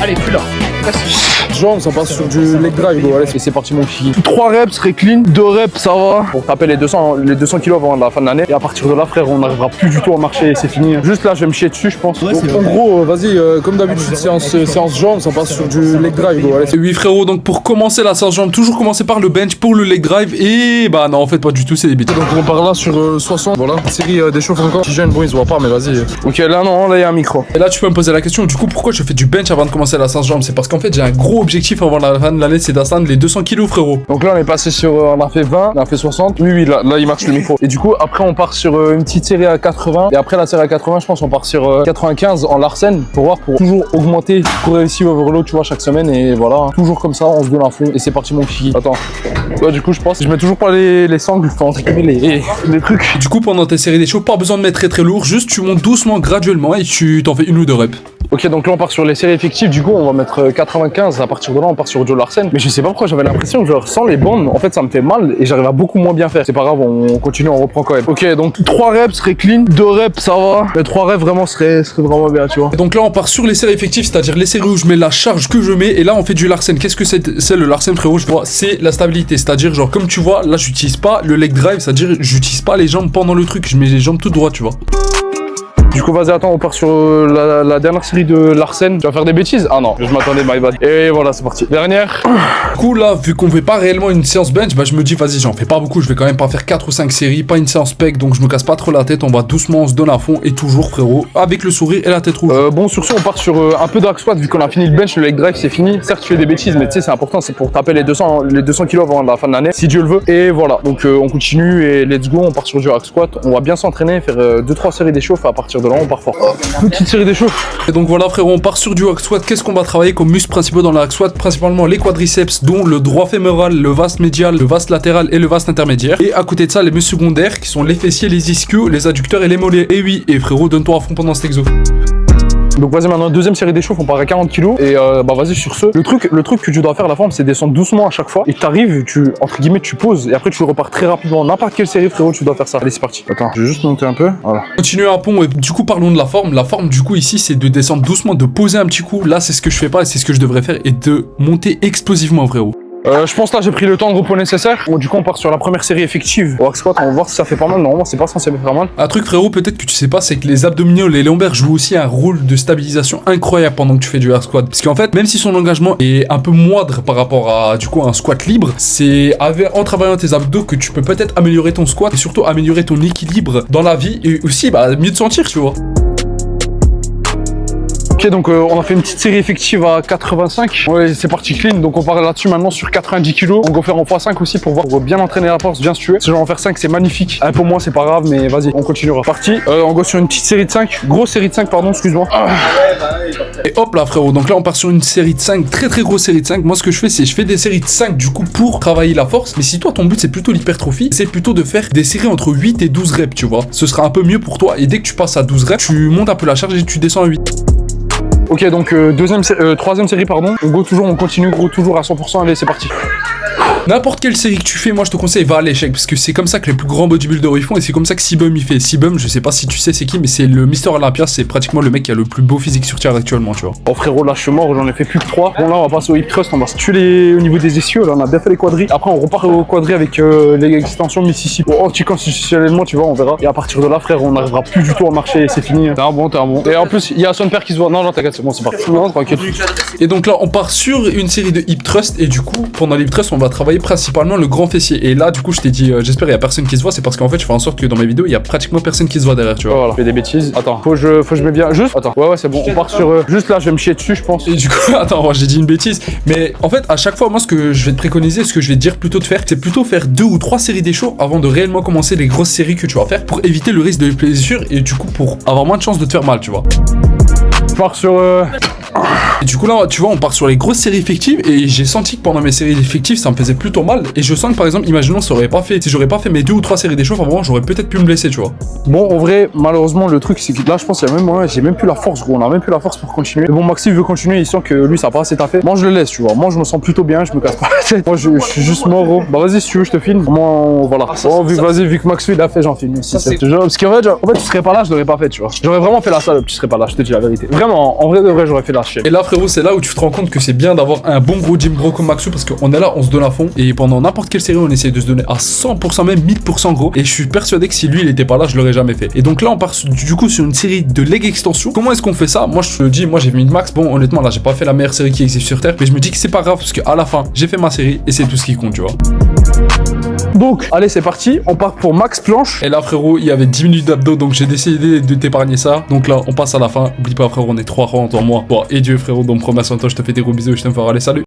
Allez, plus là. Jambes, ça passe sur du leg drive, gros. Allez, c'est parti, mon petit. 3 reps, serait clean. 2 reps, ça va. Pour taper les 200 kilos avant la fin de l'année. Et à partir de là, frère, on n'arrivera plus du tout à marcher. C'est fini. Juste là, je vais me chier dessus, je pense. Ouais, donc, en gros, vas-y, comme d'habitude, séance jambes, ça passe sur du leg drive, gros. Allez. Oui, frérot, donc pour commencer la séance jambes, toujours commencer par le bench pour le leg drive. Et bah non, en fait, pas du tout, c'est des bêtises. Donc, on part là sur 60. Voilà, série d'échauffe encore. Si jeune, bon, ils se voient pas, mais vas-y. Ok, là, non, là, il y a un micro. Et là, tu peux me poser la question, du coup, pourquoi je fais du bench avant de commencer la séance jambes? C'est parce qu'en fait, j'ai un gros objectif avant la fin de l'année, c'est d'atteindre les 200 kilos, frérot. Donc là, on est passé sur. On a fait 20, on a fait 60. Oui, là, il marche le micro. Et du coup, après, on part sur une petite série à 80. Et après la série à 80, je pense, on part sur 95 en Larsen pour toujours augmenter progressive overload, tu vois, chaque semaine. Et voilà, toujours comme ça, on se donne à fond. Et c'est parti, mon petit. Attends. Ouais, du coup, je pense. Je mets toujours pas les sangles, enfin, entre guillemets, les trucs. Du coup, pendant tes séries d'échauffe, pas besoin de mettre très lourd, juste tu montes doucement, graduellement et tu t'en fais 1 ou 2 reps. Ok, donc là on part sur les séries effectives, du coup on va mettre 95, à partir de là on part sur Joe Larsen. Mais je sais pas pourquoi j'avais l'impression que genre sans les bandes, en fait ça me fait mal et j'arrive à beaucoup moins bien faire. C'est pas grave, on continue, on reprend quand même. Ok, donc 3 reps serait clean, 2 reps ça va, mais 3 reps vraiment serait vraiment bien, tu vois. Et donc là on part sur les séries effectives, c'est-à-dire les séries où je mets la charge que je mets et là on fait du Larsen. Qu'est-ce que c'est le Larsen, frérot? Je vois, c'est la stabilité, c'est-à-dire genre comme tu vois, là j'utilise pas le leg drive, c'est-à-dire j'utilise pas les jambes pendant le truc, je mets les jambes toutes droites, tu vois. Du coup, vas-y, attends, on part sur la dernière série de Larsen. Tu vas faire des bêtises? Ah non, je m'attendais, my bad. Et voilà, c'est parti. Dernière. Du coup, là, vu qu'on fait pas réellement une séance bench, bah je me dis, vas-y, j'en fais pas beaucoup. Je vais quand même pas faire 4 ou 5 séries, pas une séance pec, donc je me casse pas trop la tête. On va doucement, on se donne à fond et toujours, frérot, avec le sourire et la tête rouge. Bon, sur ce, on part sur un peu de hack squat, vu qu'on a fini le bench, le leg drive, c'est fini. Certes, tu fais des bêtises, mais tu sais, c'est important, c'est pour taper les 200 kilos avant la fin de l'année, si Dieu le veut. Et voilà, donc on continue et let's go, on part sur du hack squat. On va bien s'entraîner, faire 2-3 séries d'échauffe. À partir de là, on part fort. Petite série d'échauffe. Et donc voilà, frérot, on part sur du hack squat. Qu'est-ce qu'on va travailler comme muscles principaux dans le hack squat? Principalement les quadriceps, dont le droit fémoral, le vaste médial, le vaste latéral et le vaste intermédiaire. Et à côté de ça, les muscles secondaires qui sont les fessiers, les ischios, les adducteurs et les mollets. Et oui, et frérot, donne-toi à fond pendant cet exo. Donc vas-y, maintenant deuxième série d'échauffe, on part à 40 kg et bah vas-y sur ce. Le truc que tu dois faire à la forme, c'est descendre doucement à chaque fois et t'arrives, entre guillemets tu poses et après tu repars très rapidement. N'importe quelle série, frérot, tu dois faire ça. Allez, c'est parti. Attends, je vais juste monter un peu. Voilà. Continuer à pont et du coup parlons de la forme. La forme du coup ici c'est de descendre doucement, de poser un petit coup. Là c'est ce que je fais pas et c'est ce que je devrais faire et de monter explosivement, frérot. Je pense là j'ai pris le temps de repos nécessaire. Bon, du coup on part sur la première série effective. Au hack squat, on va voir si ça fait pas mal. Normalement c'est pas censé faire mal. Un truc, frérot, peut-être que tu sais pas, c'est que les abdominaux, les lombaires jouent aussi un rôle de stabilisation incroyable pendant que tu fais du hack squat. Parce qu'en fait, même si son engagement est un peu moindre par rapport à du coup un squat libre, c'est en travaillant tes abdos que tu peux peut-être améliorer ton squat et surtout améliorer ton équilibre dans la vie et aussi bah mieux te sentir, tu vois. Ok, donc on a fait une petite série effective à 85. Ouais, c'est parti clean. Donc on part là-dessus maintenant sur 90 kg. On va faire en x5 aussi pour voir, bien entraîner la force, bien se tuer. Si j'en faire 5, c'est magnifique. Un peu moins, c'est pas grave, mais vas-y, on continuera. Parti. On go sur une petite série de 5. Grosse série de 5, pardon, excuse-moi. Et hop là, frérot. Donc là, on part sur une série de 5, très grosse série de 5. Moi, ce que je fais, c'est je fais des séries de 5 du coup pour travailler la force. Mais si toi, ton but, c'est plutôt l'hypertrophie, c'est plutôt de faire des séries entre 8 et 12 reps, tu vois. Ce sera un peu mieux pour toi. Et dès que tu passes à 12 reps, tu montes un peu la charge et tu descends à 8. Ok, donc troisième série, pardon. On continue, gros, toujours à 100%. Allez, c'est parti. N'importe quelle série que tu fais, moi je te conseille, va à l'échec parce que c'est comme ça que les plus grands bodybuilders ils font et c'est comme ça que Sibum il fait. Sibum, je sais pas si tu sais c'est qui, mais c'est le Mister Olympia, c'est pratiquement le mec qui a le plus beau physique sur Terre actuellement, tu vois. Oh frérot, là je suis mort, j'en ai fait plus que 3. Bon là on va passer au hip thrust, on va se tuer au niveau des ischios, là on a bien fait les quadris. Après on repart au quadri avec les extensions Mississippi. Bon, anticonstitutionnellement tu vois, on verra. Et à partir de là frère, on n'arrivera plus du tout à marcher, c'est fini. T'es un bon. Et en plus il y a son père qui se voit. Non t'inquiète, c'est bon, c'est parti. Non, tranquille. Et donc là on part sur une série de hip thrust et du coup pendant l'hip thrust on va travailler principalement le grand fessier. Et là du coup je t'ai dit j'espère il y a personne qui se voit, c'est parce qu'en fait je fais en sorte que dans mes vidéos il y a pratiquement personne qui se voit derrière, tu vois. Voilà, je fais des bêtises. Attends, faut que je mets bien juste. Attends. Ouais c'est bon, on part sur juste là, je vais me chier dessus je pense. Et du coup attends, j'ai dit une bêtise, mais en fait à chaque fois moi ce que je vais te préconiser, ce que je vais te dire plutôt de faire, c'est plutôt faire 2 ou 3 séries d'échauffes avant de réellement commencer les grosses séries que tu vas faire pour éviter le risque de blessure et du coup pour avoir moins de chances de te faire mal, tu vois. Je pars sur Et du coup là tu vois on part sur les grosses séries effectives et j'ai senti que pendant mes séries effectives ça me faisait plutôt mal et je sens que par exemple imaginons si j'aurais pas fait mes 2 ou 3 séries d'échauffe avant, j'aurais peut-être pu me blesser, tu vois. Bon en vrai malheureusement le truc c'est que là je pense qu'il y a même moi j'ai même plus la force gros, on a même plus la force pour continuer. Mais bon Maxime veut continuer, il sent que lui ça a pas assez taffé. Moi je le laisse, tu vois, moi je me sens plutôt bien, je me casse pas la tête. Moi je suis juste mort gros. Bah vas-y si tu veux je te filme. Moi voilà. Bon vu que Maxime il a fait, j'en filme aussi. Parce qu'en fait, tu serais pas là, je l'aurais pas fait, tu vois. J'aurais vraiment fait la salope, tu serais pas là, je te dis la vérité. Vraiment, en vrai de vrai j'aurais fait la chienne. Et là frérot, c'est là où tu te rends compte que c'est bien d'avoir un bon gros gym bro comme Maxou, parce qu'on est là, on se donne à fond. Et pendant n'importe quelle série, on essaie de se donner à 100%, même 1000% gros. Et je suis persuadé que si lui, il était pas là, je l'aurais jamais fait. Et donc là, on part du coup sur une série de leg extension. Comment est-ce qu'on fait ça? Moi, je te dis, moi, j'ai mis une max. Bon, honnêtement, là, j'ai pas fait la meilleure série qui existe sur Terre. Mais je me dis que c'est pas grave, parce qu'à la fin, j'ai fait ma série et c'est tout ce qui compte, tu vois. Donc, allez, c'est parti. On part pour max planche. Et là, frérot, il y avait 10 minutes d'abdos, donc j'ai décidé de t'épargner ça. Donc là, on passe à la fin. Oublie pas, frérot, on est 3 rangs en moi. Bon, et Dieu, frérot, donc prends soin de toi, je te fais des gros bisous, je t'aime fort. Allez, salut.